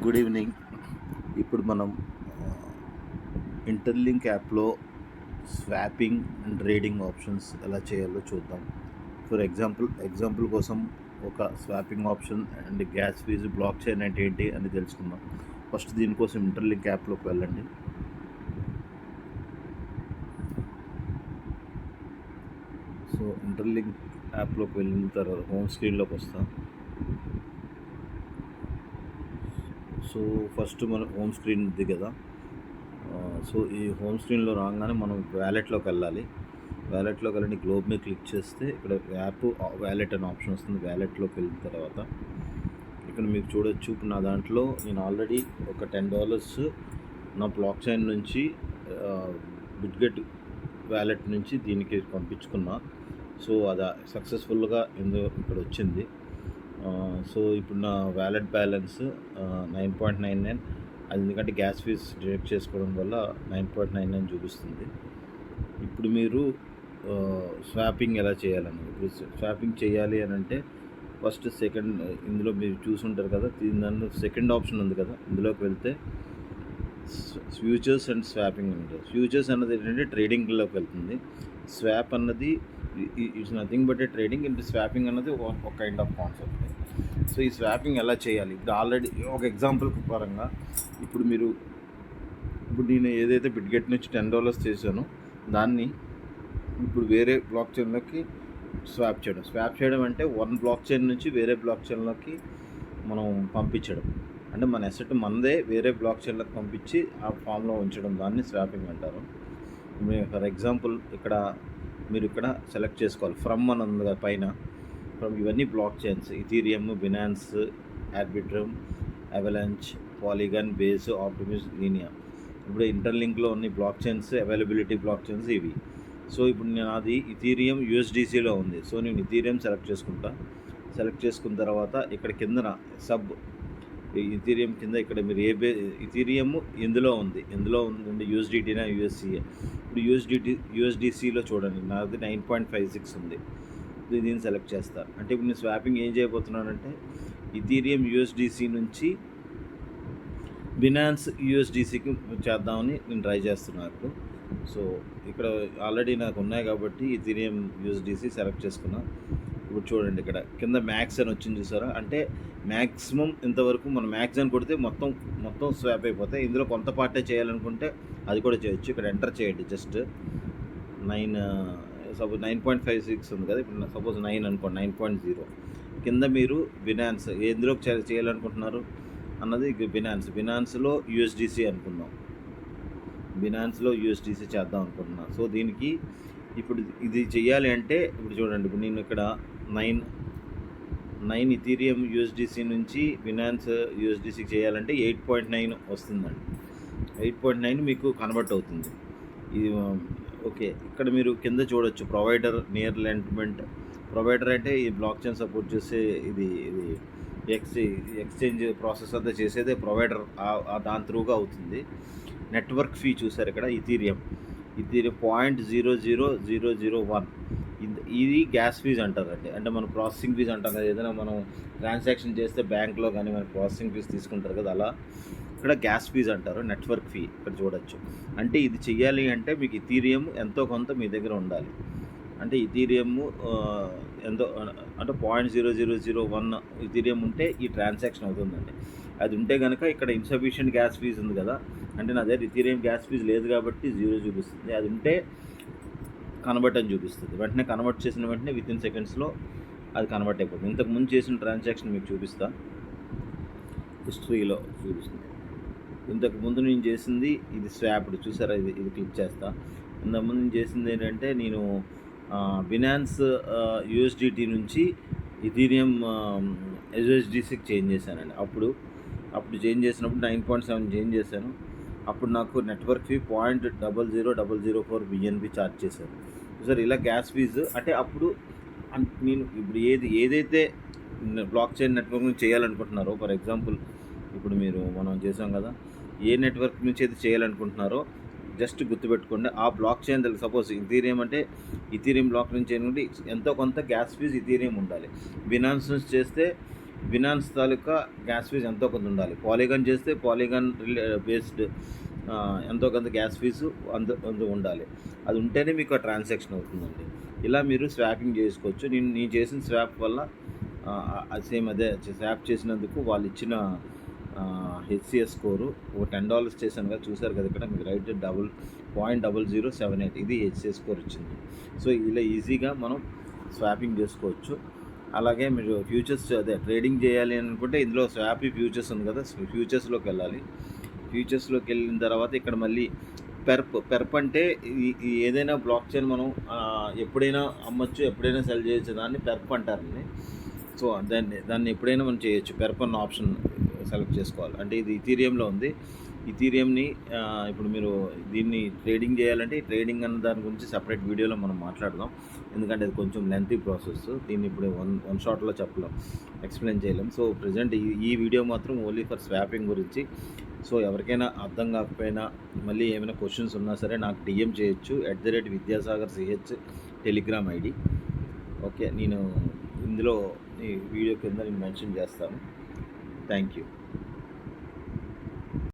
Good evening. ఇప్పుడు మనం interlink యాప్లో స్వాపింగ్ అండ్ రీడింగ్ ఆప్షన్స్ ఎలా చేయాలో చూద్దాం. ఫర్ ఎగ్జాంపుల్ కోసం ఒక swapping option and gas fees blockchain అంటే ఏంటి అని తెలుసుకుందాం. ఫస్ట్ దీనికోసం ఇంటర్లింక్ యాప్లోకి వెళ్ళండి. సో ఇంటర్లింక్ యాప్లోకి వెళ్ళిన తర్వాత హోమ్ స్క్రీన్లోకి వస్తాం. సో ఫస్ట్ మన హోమ్ స్క్రీన్ ఉంది కదా. సో ఈ హోమ్ స్క్రీన్లో రాగానే మనం వ్యాలెట్లోకి వెళ్ళాలి. వ్యాలెట్లోకి వెళ్ళి గ్లోబ్ మీద క్లిక్ చేస్తే ఇక్కడ యాప్ వ్యాలెట్ అనే ఆప్షన్ వస్తుంది. వ్యాలెట్లోకి వెళ్ళిన తర్వాత ఇక్కడ మీకు చూడొచ్చు. ఇప్పుడు నా దాంట్లో నేను ఆల్రెడీ ఒక $10 నా బ్లాక్ చైన్ నుంచి బిట్గెట్ వ్యాలెట్ నుంచి దీనికి పంపించుకున్నా. సో అది సక్సెస్ఫుల్గా ఇక్కడ వచ్చింది. సో ఇప్పుడు నా వ్యాలెట్ బ్యాలెన్స్ 9.99. అది ఎందుకంటే గ్యాస్ ఫీజ్ డిడక్ట్ చేసుకోవడం వల్ల 9.99 చూపిస్తుంది. ఇప్పుడు మీరు స్వాపింగ్ ఎలా చేయాలని, ఇప్పుడు స్వాపింగ్ చేయాలి అని అంటే ఫస్ట్ ఇందులో మీరు చూసుంటారు కదా, దానిలో సెకండ్ ఆప్షన్ ఉంది కదా, ఇందులోకి వెళ్తే ఫ్యూచర్స్ అండ్ స్వాపింగ్ ఉంటుంది. ఫ్యూచర్స్ అన్నది ఏంటంటే ట్రేడింగ్లోకి వెళ్తుంది. స్వాప్ అన్నది it's nothing but A trading. ఇంటి స్వాపింగ్ అన్నది ఒక కైండ్ ఆఫ్ కాన్సెప్ట్. సో ఈ స్వాపింగ్ ఎలా చేయాలి, ఇప్పుడు ఆల్రెడీ ఒక ఎగ్జాంపుల్ పరంగా ఇప్పుడు నేను ఏదైతే బిట్గెట్ నుంచి $10 చేశానో దాన్ని ఇప్పుడు వేరే బ్లాక్ చైన్లోకి స్వాప్ చేయడం అంటే వన్ బ్లాక్ చైన్ నుంచి వేరే బ్లాక్ చైన్లోకి మనం పంపించడం. అంటే మన అసెట్ మనదే వేరే బ్లాక్ చైన్లోకి పంపించి ఆ ఫామ్లో ఉంచడం, దాన్ని స్వాపింగ్ అంటారు. ఫర్ ఎగ్జాంపుల్ మీరు ఇక్కడ సెలెక్ట్ చేసుకోవాలి. ఫ్రమ్ అని ఉంది కదా పైన. ఫ్రమ్ ఇవన్నీ blockchains: Ethereum, Binance, Arbitrum, Avalanche, Polygon, Base, Optimism, Linea. ఇప్పుడు ఇంటర్లింక్లో ఉన్న blockchains, availability blockchains ఇవి. సో ఇప్పుడు నాది ఇథీరియం USDCలో ఉంది. సో నేను ఇథీరియం సెలెక్ట్ చేసుకున్న తర్వాత ఇక్కడ కిందన ఇథీరియం కింద ఇక్కడ మీరు ఇథీరియం ఎందులో ఉంది USDTనా USCA. ఇప్పుడు USDCలో చూడండి, నాది 9.56 ఉంది. దీన్ని సెలెక్ట్ చేస్తాను. అంటే ఇప్పుడు నేను స్వాపింగ్ ఏం చేయబోతున్నానంటే ఇథీరియం USDC నుంచి బినాన్స్ USDCకి చేద్దామని నేను ట్రై చేస్తున్నాను. సో ఇక్కడ ఆల్రెడీ నాకు ఉన్నాయి కాబట్టి ఇథీరియం USDC సెలెక్ట్ చేసుకున్నా. ఇప్పుడు చూడండి, ఇక్కడ కింద మ్యాక్స్ అని వచ్చింది చూసారా, అంటే మ్యాక్సిమం ఇంతవరకు మనం మ్యాక్స్ అని కొడితే మొత్తం స్వాప్ అయిపోతాయి. ఇందులో కొంత పార్టే చేయాలనుకుంటే అది కూడా చేయొచ్చు. ఇక్కడ ఎంటర్ చేయండి. జస్ట్ 9.56 ఉంది కదా, ఇప్పుడు సపోజ్ 9 అనుకోండి, 9.0. కింద మీరు బినాన్స్ ఎందులో చేయాలనుకుంటున్నారు అన్నది బినాన్స్లో USDC అనుకుందాం. బినాన్స్లో USDC చేద్దాం అనుకుంటున్నా. సో దీనికి ఇప్పుడు ఇది చెయ్యాలి అంటే ఇప్పుడు చూడండి, ఇప్పుడు నేను ఇక్కడ 9 ఇథీరియం USDC నుంచి బినాన్స్ USDCకి చేయాలంటే 8.9 వస్తుందండి. 8.9 మీకు కన్వర్ట్ అవుతుంది. ఇది ఓకే. ఇక్కడ మీరు కింద చూడొచ్చు ప్రొవైడర్ నియర్ అలైన్మెంట్. ప్రొవైడర్ అంటే ఈ బ్లాక్ చైన్ సపోర్ట్ చేసే ఇది ఎక్స్చేంజ్ ప్రాసెస్ అంతా చేసేదే ప్రొవైడర్, దాని త్రూగా అవుతుంది. నెట్వర్క్ ఫీ చూసారు ఇక్కడ, ఇథీరియం 0.00001. ఇది గ్యాస్ ఫీజ్ అంటారండి. అంటే మనం ప్రాసెసింగ్ ఫీజ్ అంటాం కదా, ఏదైనా మనం ట్రాన్సాక్షన్ చేస్తే బ్యాంక్లో కానీ మనకి ప్రాసెసింగ్ ఫీజ్ తీసుకుంటారు కదా, అలా ఇక్కడ గ్యాస్ ఫీజ్ అంటారు. నెట్వర్క్ ఫీ ఇక్కడ చూడొచ్చు. అంటే ఇది చెయ్యాలి అంటే మీకు ఇథీరియం ఎంతో కొంత మీ దగ్గర ఉండాలి. అంటే ఇథీరియం ఎంతో అంటే 0.0001 ఇథీరియం ఉంటే ఈ ట్రాన్సాక్షన్ అవుతుందండి. అది ఉంటే కనుక ఇక్కడ ఇన్సఫిషియెంట్ గ్యాస్ ఫీజ్ ఉంది కదా, అంటే నా దగ్గర ఇథీరియం గ్యాస్ ఫీజ్ లేదు కాబట్టి 0 చూపిస్తుంది. అది ఉంటే కన్వర్ట్ అని చూపిస్తుంది. వెంటనే కన్వర్ట్ చేసిన వెంటనే విత్ ఇన్ సెకండ్స్లో అది కన్వర్ట్ అయిపోతుంది. ఇంతకుముందు చేసిన ట్రాన్సాక్షన్ మీకు చూపిస్తా, హిస్టరీలో చూపిస్తుంది. ఇంతకుముందు నేను చేసింది ఇది స్వాప్డ్ చూసారా, ఇది క్లిక్ చేస్తా. ఇంతకుముందు నేను చేసింది ఏంటంటే నేను బినాన్స్ USDT నుంచి ఇథీరియం USDCకి చేంజ్ చేశానండి. అప్పుడు చేంజ్ చేసినప్పుడు 9.7 చేంజ్ చేశాను. అప్పుడు నాకు నెట్వర్క్ ఫీ 0.00004 BNB ఛార్జ్ చేశారు. సార్ ఇలా గ్యాస్ ఫీజు అంటే అప్పుడు నేను ఇప్పుడు ఏదైతే బ్లాక్ చైన్ నెట్వర్క్ నుంచి చేయాలనుకుంటున్నారో, ఫర్ ఎగ్జాంపుల్ ఇప్పుడు మనం చేసాం కదా, ఏ నెట్వర్క్ నుంచి అయితే చేయాలనుకుంటున్నారో జస్ట్ గుర్తుపెట్టుకోండి. ఆ బ్లాక్ చైన్ సపోజ్ ఇథీరియం అంటే ఇథీరియం బ్లాక్ నుంచి ఏంటంటే ఎంతో కొంత గ్యాస్ ఫీజ్ ఇథీరియం ఉండాలి. బినాన్స్ నుంచి చేస్తే బినాన్స్ తాలూకా గ్యాస్ ఫీజు ఎంతో కొంత ఉండాలి. పాలిగాన్ చేస్తే పాలిగాన్ బేస్డ్ ఎంతో కొంత గ్యాస్ ఫీజు అందు ఉండాలి. అది ఉంటేనే మీకు ఆ ట్రాన్సాక్షన్ అవుతుందండి. ఇలా మీరు స్వాపింగ్ చేసుకోవచ్చు. నేను చేసిన స్వాప్ వల్ల సేమ్ అదే స్వాప్ చేసినందుకు వాళ్ళు ఇచ్చిన హెచ్సిఎస్ స్కోరు ఒక $10 చేశాను కదా, చూసారు కదా ఇక్కడ మీకు రైట్ 0.0078 ఇది హెచ్సిఎస్ స్కోర్ వచ్చింది. సో ఇలా ఈజీగా మనం స్వాపింగ్ చేసుకోవచ్చు. అలాగే మీరు ఫ్యూచర్స్ అదే ట్రేడింగ్ చేయాలి అనుకుంటే ఇందులో స్వాపీ ఫ్యూచర్స్ ఉంది కదా, ఫ్యూచర్స్లోకి వెళ్ళాలి. ఫ్యూచర్స్లోకి వెళ్ళిన తర్వాత ఇక్కడ మళ్ళీ పెర్ప్ అంటే ఏదైనా బ్లాక్ చైన్ మనం ఎప్పుడైనా అమ్మచ్చు, ఎప్పుడైనా సెల్ చేయొచ్చు, దాన్ని పెర్ప్ అంటారండి. సో దాన్ని ఎప్పుడైనా మనం చేయొచ్చు. పెర్ప్ అన్న ఆప్షన్ సెలెక్ట్ చేసుకోవాలి. అంటే ఇది ఇథీరియంలో ఉంది. ఇథీరియంని ఇప్పుడు మీరు దీన్ని ట్రేడింగ్ చేయాలంటే ఈ ట్రేడింగ్ అన్న దాని గురించి సపరేట్ వీడియోలో మనం మాట్లాడదాం. ఎందుకంటే అది కొంచెం లెంతీ ప్రాసెస్. దీన్ని ఇప్పుడు వన్ షాట్లో చెప్పలేం, ఎక్స్ప్లెయిన్ చేయలేం. సో ప్రజెంట్ ఈ వీడియో మాత్రం ఓన్లీ ఫర్ స్వాపింగ్ గురించి. సో ఎవరికైనా అర్థం కాకపోయినా మళ్ళీ ఏమైనా క్వశ్చన్స్ ఉన్నా సరే నాకు డిఎం చేయొచ్చు @Vidyasagar CH Telegram ID. Okay, నేను ఇందులో ఈ వీడియో కింద నేను మెన్షన్ చేస్తాను. Thank you.